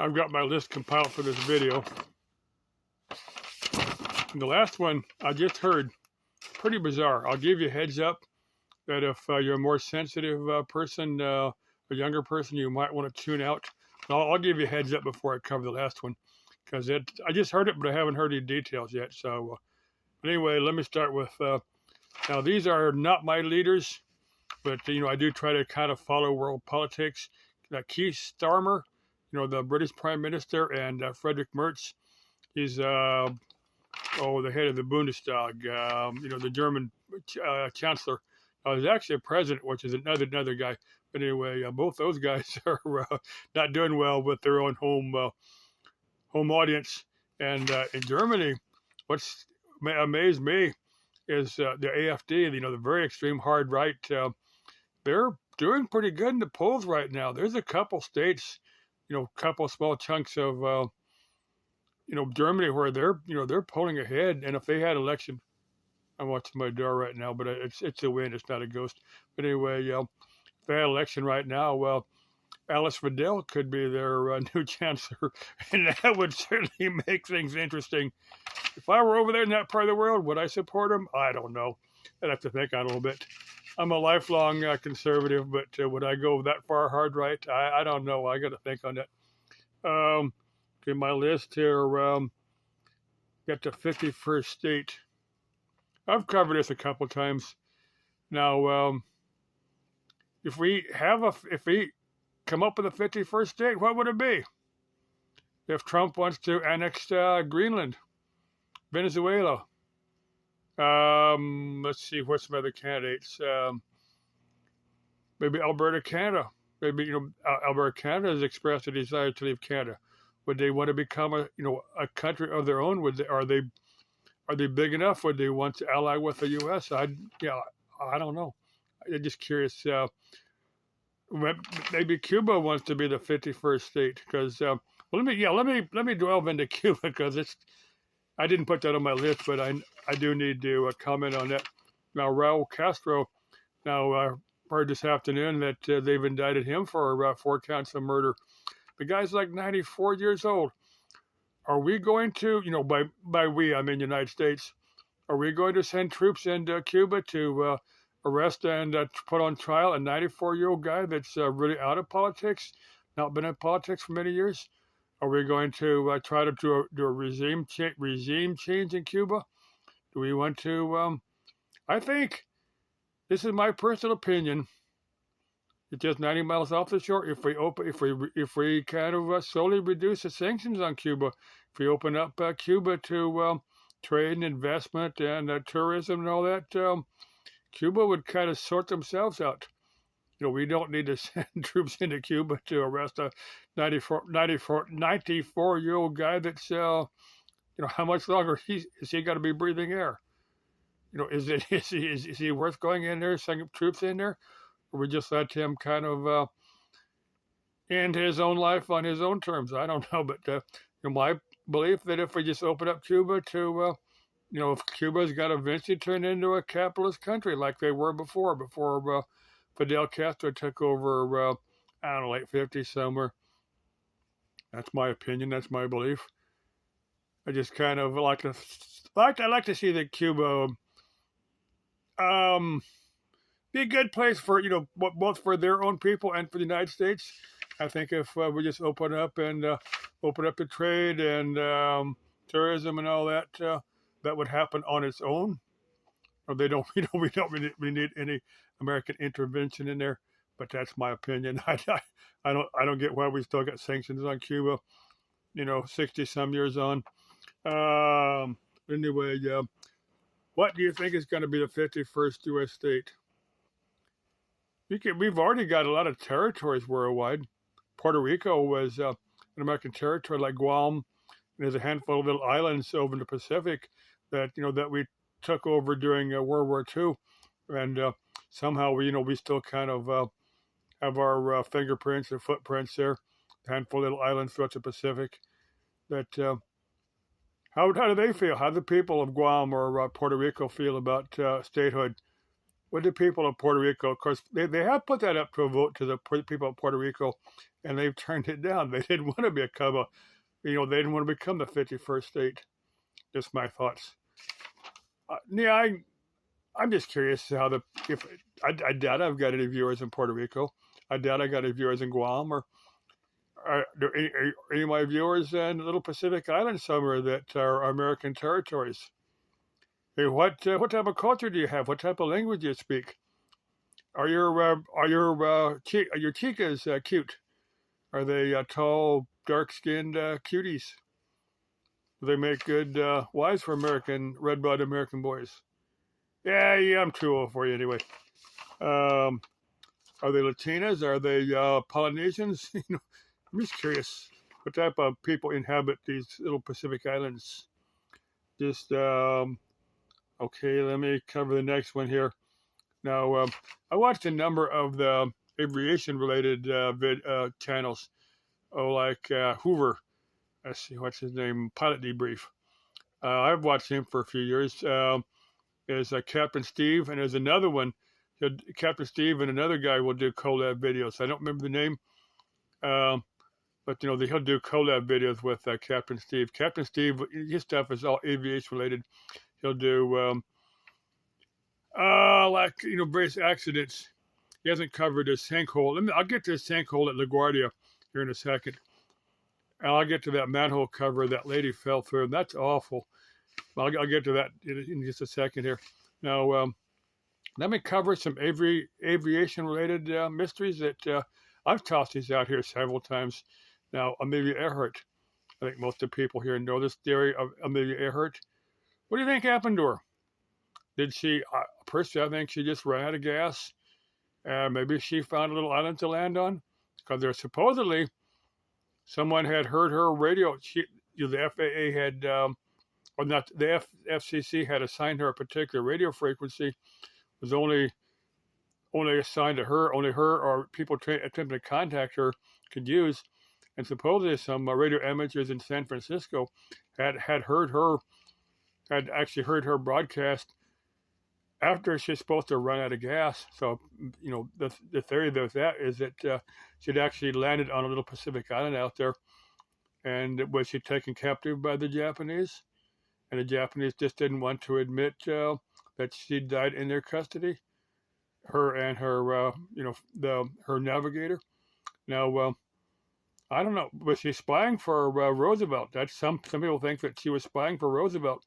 I've got my list compiled for this video. And the last one I just heard, pretty bizarre. I'll give you a heads up that if you're a more sensitive person, a younger person, you might want to tune out. I'll give you a heads up before I cover the last one, because I just heard it, but I haven't heard any details yet. So anyway, let me start with, now these are not my leaders, but I do try to kind of follow world politics. Keith Starmer, the British Prime Minister, and Friedrich Merz, he's the head of the Bundestag, the German chancellor. He's actually a president, which is another guy. But anyway, both those guys are not doing well with their own home audience. And in Germany, what's amazed me is the AfD, the very extreme hard right. They're doing pretty good in the polls right now. There's a couple states, couple small chunks of Germany where they're polling ahead. And if they had election, I'm watching my door right now, but it's a wind, it's not a ghost. But anyway, if they had election right now, well, Alice Vidal could be their new chancellor, and that would certainly make things interesting. If I were over there in that part of the world, would I support him? I don't know. I'd have to think on it a little bit. I'm a lifelong conservative, but would I go that far hard right? I don't know. I got to think on that. Okay, my list here, got the 51st state. I've covered this a couple times. Now, if we come up with a 51st state, what would it be? If Trump wants to annex Greenland, Venezuela, let's see, what's some other candidates? Maybe Alberta, Canada. Maybe Alberta, Canada has expressed a desire to leave Canada. Would they want to become a country of their own? Are they big enough? Would they want to ally with the U.S.? I don't know. I'm just curious. Maybe Cuba wants to be the 51st state because let me delve into Cuba because I didn't put that on my list, but I do need to comment on that. Now, Raul Castro. Now, heard this afternoon that they've indicted him for 4 counts of murder. The guy's like 94 years old. Are we going to, by we, I mean United States, are we going to send troops into Cuba to arrest and put on trial a 94-year-old guy that's really out of politics, not been in politics for many years? Are we going to try to do a regime change in Cuba? Do we want to? I think, this is my personal opinion, it's just 90 miles off the shore. If we kind of slowly reduce the sanctions on Cuba, if we open up Cuba to trade and investment and tourism and all that, Cuba would kind of sort themselves out. We don't need to send troops into Cuba to arrest a 94-year-old guy that's, how much longer is he got to be breathing air? Is he worth going in there, sending troops in there? Or we just let him kind of end his own life on his own terms? I don't know, but my belief that if we just open up Cuba to, if Cuba's got to eventually turn into a capitalist country like they were before Fidel Castro took over, I don't know, late 50s somewhere. That's my opinion. That's my belief. I just kind of like to see that Cuba be a good place for, both for their own people and for the United States. I think if we just open up the trade and tourism and all that, that would happen on its own. Or we don't really need any American intervention in there. But that's my opinion. I don't get why we still got sanctions on Cuba, 60 some years on. Anyway, what do you think is going to be the 51st U.S. state? We've already got a lot of territories worldwide. Puerto Rico was an American territory, like Guam. And there's a handful of little islands over in the Pacific that that we took over during World War II, and somehow we still kind of have our fingerprints and footprints there. A handful of little islands throughout the Pacific. That how do they feel? How do the people of Guam or Puerto Rico feel about statehood? with the people of Puerto Rico. Of course, they have put that up to a vote to the people of Puerto Rico, and they've turned it down. They didn't want to become a, they didn't want to become the 51st state. Just my thoughts. Yeah, I'm just curious how if I doubt I've got any viewers in Puerto Rico. I doubt I got any viewers in Guam or any of my viewers in the little Pacific Islands somewhere that are American territories. Hey, what type of culture do you have? What type of language do you speak? Are your chicas cute? Are they tall, dark-skinned cuties? Do they make good wives for red-blooded American boys? Yeah, I'm too old for you anyway. Are they Latinas? Are they Polynesians? I'm just curious what type of people inhabit these little Pacific Islands. Just okay. Let me cover the next one here. Now, I watched a number of the aviation-related channels. Oh, like Hoover. Let's see, what's his name? Pilot Debrief. I've watched him for a few years. There's Captain Steve, and there's another one. Captain Steve and another guy will do collab videos. I don't remember the name, but he'll do collab videos with Captain Steve. Captain Steve, his stuff is all aviation related. He'll do various accidents. He hasn't covered a sinkhole. I'll get to the sinkhole at LaGuardia here in a second. And I'll get to that manhole cover that lady fell through. And that's awful. Well, I'll get to that in just a second here. Now, let me cover some aviation-related mysteries that I've tossed these out here several times. Now, Amelia Earhart. I think most of the people here know this theory of Amelia Earhart. What do you think happened to her? Did she, personally, I think she just ran out of gas. Maybe she found a little island to land on. Because there's supposedly someone had heard her radio. The FAA had, or not, the FCC had assigned her a particular radio frequency. It was only assigned to her. Only her or people attempting to contact her could use. And supposedly some radio amateurs in San Francisco had actually heard her broadcast after she's supposed to run out of gas. So, the theory of that is that she'd actually landed on a little Pacific island out there, and was she taken captive by the Japanese? And the Japanese just didn't want to admit that she died in their custody. Her and her, her navigator. Now, I don't know. Was she spying for Roosevelt? That's some people think that she was spying for Roosevelt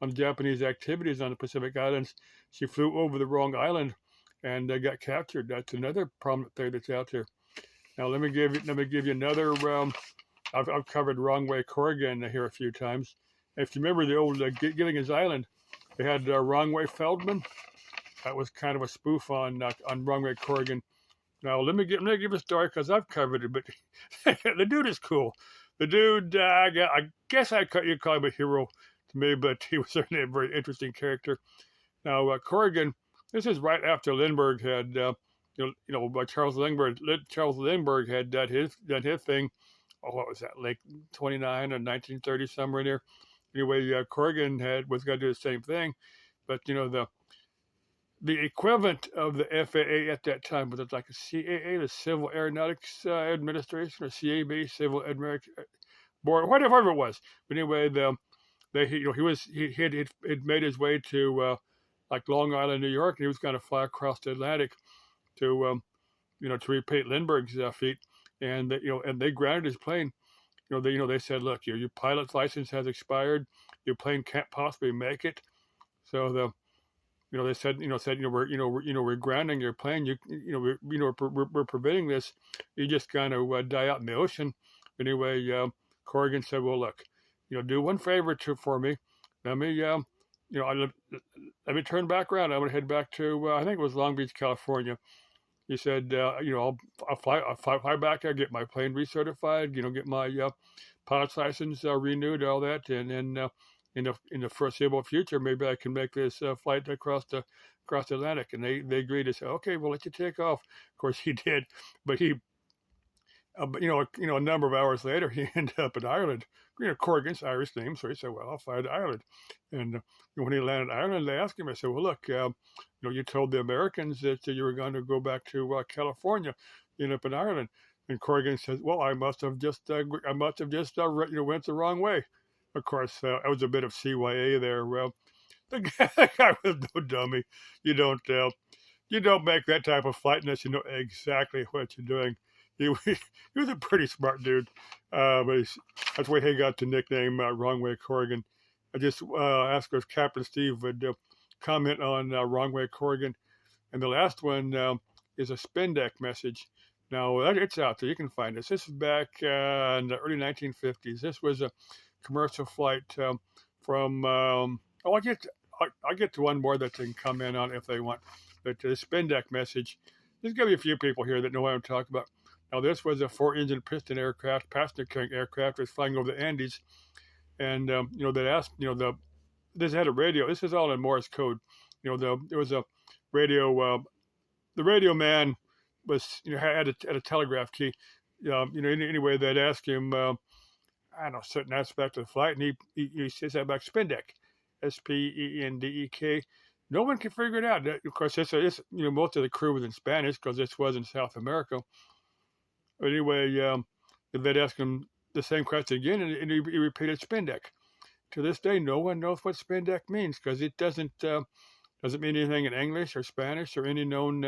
on Japanese activities on the Pacific Islands. She flew over the wrong island and got captured. That's another prominent theory that's out there. Now let me give you another. I've covered Wrong Way Corrigan here a few times. If you remember the old Gilligan's Island, they had Wrong Way Feldman. That was kind of a spoof on Wrong Way Corrigan. Now let me give a story because I've covered it, but the dude is cool. The dude, I guess you'd call him a hero to me, but he was certainly a very interesting character. Now, Corrigan, this is right after Lindbergh had, Charles Lindbergh had done his thing. Oh, what was that, like 29 or 1930, somewhere in there. Anyway, Corrigan was going to do the same thing, but the equivalent of the FAA at that time was like a CAA, the Civil Aeronautics Administration, or CAB, Civil Aeronautics Board, whatever it was. But anyway, he had made his way to like Long Island, New York, and he was going to fly across the Atlantic to to repay Lindbergh's feat, and they grounded his plane. They said, look, your pilot's license has expired, your plane can't possibly make it. So they said we're grounding your plane. We're preventing this. You just kind of die out in the ocean. Anyway, Corrigan said, well, look, do one favor for me. Let me let me turn back around. I'm going to head back to I think it was Long Beach, California. He said, I'll fly back there, get my plane recertified, get my pilot's license renewed, all that, and then in the foreseeable future, maybe I can make this flight across the Atlantic. And they agreed to say, okay, we'll let you take off. Of course, he did, but he But a number of hours later, he ended up in Ireland. Corrigan's Irish name, so he said, "Well, I'll fly to Ireland." And when he landed in Ireland, they asked him. I said, "Well, look, you told the Americans that you were going to go back to California. You end up in Ireland." And Corrigan says, "Well, I must have just went the wrong way." Of course, that was a bit of CYA there. Well, the guy was no dummy. You don't make that type of flight unless you know exactly what you're doing. He was a pretty smart dude, but that's why he got the nickname Wrong Way Corrigan. I just asked if Captain Steve would comment on Wrong Way Corrigan. And the last one is a spin deck message. Now, it's out there. You can find this. This is back in the early 1950s. This was a commercial flight from, I'll get to one more that they can comment on if they want. But the spin deck message, there's going to be a few people here that know what I'm talking about. Now, this was a 4-engine piston aircraft, passenger carrying aircraft. It was flying over the Andes. And, they asked, this had a radio. This is all in Morse code. There was a radio, the radio man was, had a telegraph key. Anyway, they'd ask him, certain aspect of the flight, and he says that about spin deck, SPENDEK. No one can figure it out. Of course, most of the crew was in Spanish because this was in South America. But anyway, they'd ask him the same question again, and he repeated spin deck. To this day, no one knows what spin deck means because it doesn't mean anything in English or Spanish or any known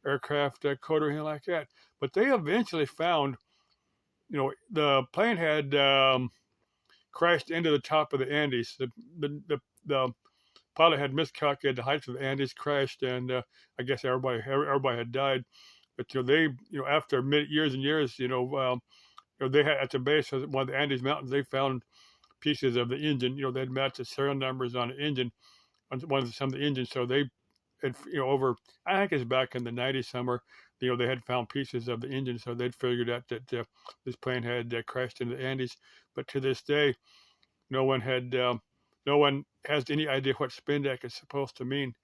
aircraft code or anything like that. But they eventually found, the plane had crashed into the top of the Andes. The pilot had miscalculated the height of the Andes, crashed, and I guess everybody had died. But they, after years and years, they had at the base of one of the Andes Mountains, they found pieces of the engine. They'd matched the serial numbers on the engine, on some of the engines. So they had, over, I think it's back in the 90s somewhere, they had found pieces of the engine. So they'd figured out that this plane had crashed into the Andes. But to this day, no one has any idea what spin deck is supposed to mean.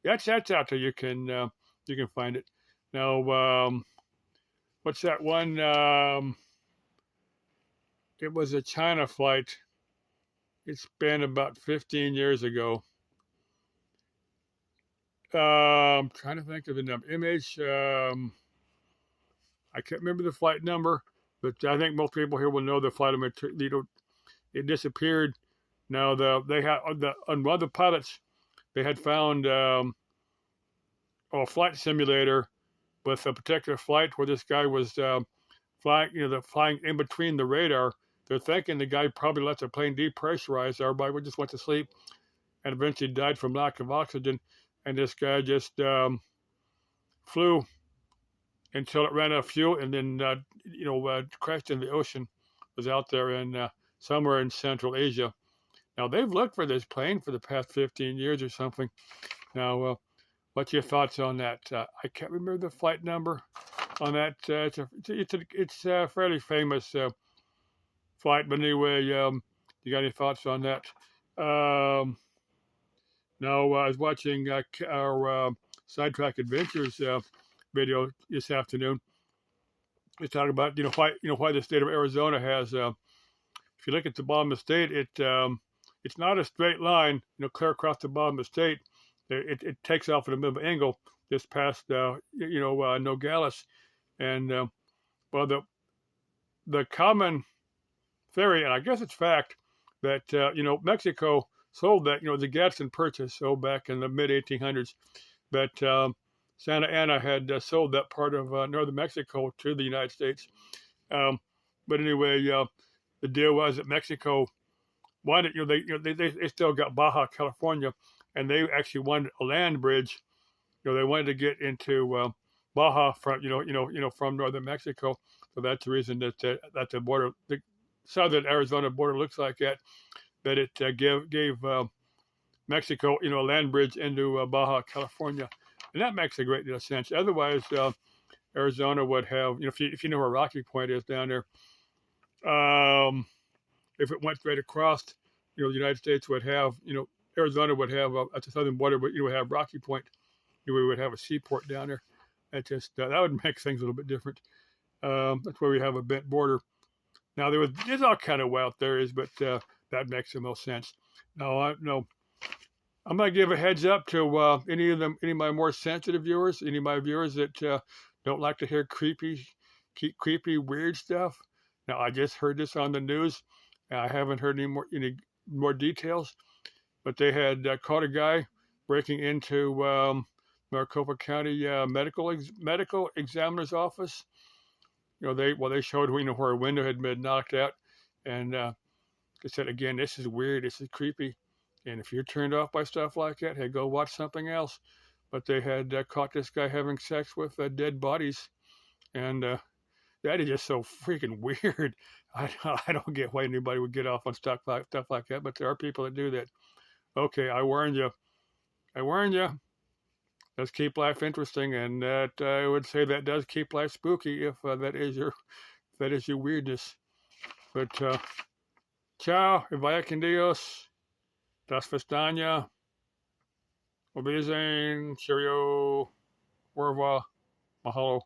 That's out there. You can find it. Now, what's that one? It was a China flight. It's been about 15 years ago. I'm trying to think of the number. I can't remember the flight number, but I think most people here will know the flight number. It disappeared. Now they had on one of the pilots, they had found a flight simulator with a particular flight where this guy was flying, flying in between the radar. They're thinking the guy probably let the plane depressurize. Everybody would just went to sleep and eventually died from lack of oxygen. And this guy just flew until it ran out of fuel and then, crashed in the ocean. Was out there in somewhere in Central Asia. Now, they've looked for this plane for the past 15 years or something. Now, what's your thoughts on that? I can't remember the flight number on that. It's a fairly famous flight, but anyway, you got any thoughts on that? Now, I was watching our Sidetrack Adventures video this afternoon. It's talking about why the state of Arizona has. If you look at the bottom of the state, it's not a straight line, clear across the bottom of the state. It takes off at a bit of an angle just past, Nogales. And, the common theory, and I guess it's fact, that, Mexico sold that, the Gadsden Purchase, back in the mid-1800s. But Santa Anna had sold that part of northern Mexico to the United States. But anyway, the deal was that Mexico wanted, they still got Baja California, and they actually wanted a land bridge. They wanted to get into Baja from, from northern Mexico. So that's the reason that the border, the southern Arizona border looks like that. That it gave Mexico, a land bridge into Baja California, and that makes a great deal of sense. Otherwise, Arizona would have, if you know where Rocky Point is down there, if it went straight across, the United States would have, Arizona would have at the southern border, but would have Rocky Point. We would have a seaport down there. That would make things a little bit different. That's where we have a bent border. Now there's all kind of wild theories, but that makes the most sense. No, I'm gonna give a heads up to any of my more sensitive viewers, any of my viewers that don't like to hear creepy, weird stuff. Now I just heard this on the news. I haven't heard any more details, but they had caught a guy breaking into Maricopa County medical examiner's office. They showed where a window had been knocked out, and they said again, this is weird, this is creepy, and if you're turned off by stuff like that, hey, go watch something else. But they had caught this guy having sex with dead bodies, and that is just so freaking weird. I don't get why anybody would get off on stuff like that, but there are people that do that. Okay, I warned you. I warned you. Let's keep life interesting, and that I would say that does keep life spooky if that is your weirdness. But ciao, vaya con Dios, das Vestania, Obizane, cheerio, au revoir, mahalo.